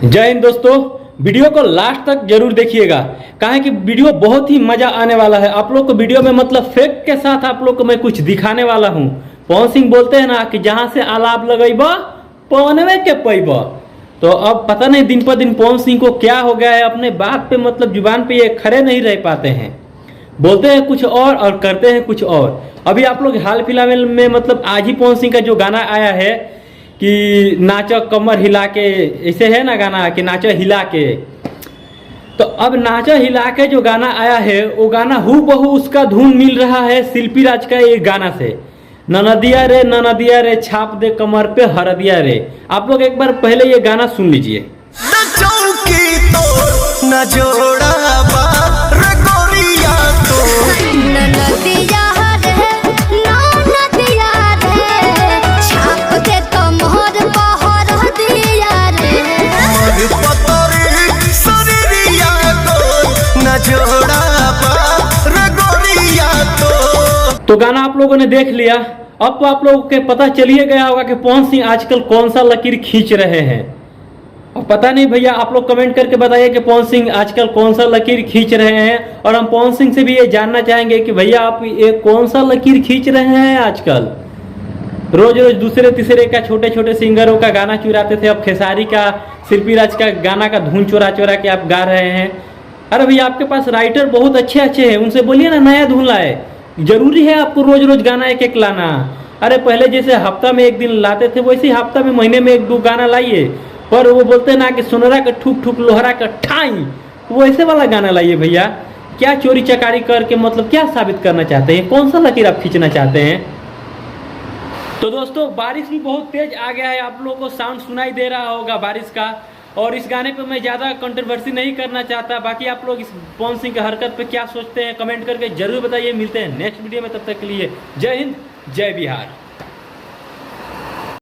जय हिंद दोस्तों, वीडियो को लास्ट तक जरूर देखिएगा। कहा कि वीडियो बहुत ही मजा आने वाला है। आप लोग को वीडियो में मतलब फैक्ट के साथ आप लोग को मैं कुछ दिखाने वाला हूँ। पवन सिंह बोलते हैं ना कि जहां से आलाप लगेबा पवनवे के पैबा। तो अब पता नहीं दिन पर दिन पवन सिंह को क्या हो गया है, अपने बात पे मतलब जुबान पे ये खड़े नहीं रह पाते हैं। बोलते हैं कुछ और करते हैं कुछ और। अभी आप लोग हाल फिलहाल में मतलब आज ही पवन सिंह का जो गाना आया है कि नाचो कमर हिला के, ऐसे है ना गाना कि नाचो हिला के। तो अब नाचो हिला के जो गाना आया है वो गाना हूबहू उसका धुन मिल रहा है शिल्पी राज का ये गाना से। ननदिया रे छाप दे कमर पे हरदिया रे। आप लोग एक बार पहले ये गाना सुन लीजिए। न जोड़ा तो गाना आप लोगों ने देख लिया। अब तो आप लोगों के पता चलिए गया होगा कि पवन सिंह आजकल कौन सा लकीर खींच रहे हैं। अब पता नहीं भैया, आप लोग कमेंट करके बताइए कि पवन सिंह आजकल कौन सा लकीर खींच रहे हैं। और हम पवन सिंह से भी ये जानना चाहेंगे कि भैया आप ये कौन सा लकीर खींच रहे हैं आजकल। रोज रोज दूसरे तीसरे का छोटे छोटे सिंगरों का गाना चुराते थे, अब खेसारी का शिल्पी राज का गाना का धुन चुरा चुरा के आप गा रहे हैं। अरे भैया आपके पास राइटर बहुत अच्छे अच्छे हैं, उनसे बोलिए ना नया धुन लाए। जरूरी है आपको रोज रोज गाना एक एक लाना। अरे पहले जैसे हफ्ता में एक दिन लाते थे वैसे ही हफ्ता में महीने में एक दो गाना लाइए। पर वो बोलते ना कि सोनरा का ठुक ठुक लोहरा का ठाई, वो ऐसे वाला गाना लाइए भैया। क्या चोरी चकारी करके मतलब क्या साबित करना चाहते हैं, कौन सा लकीर आप खींचना चाहते हैं। तो दोस्तों बारिश भी बहुत तेज आ गया है, आप लोगों को साउंड सुनाई दे रहा होगा बारिश का। और इस गाने पे मैं ज़्यादा कंट्रोवर्सी नहीं करना चाहता। बाकी आप लोग इस पवन सिंह की हरकत पे क्या सोचते हैं कमेंट करके जरूर बताइए। मिलते हैं नेक्स्ट वीडियो में, तब तक के लिए जय हिंद जय बिहार।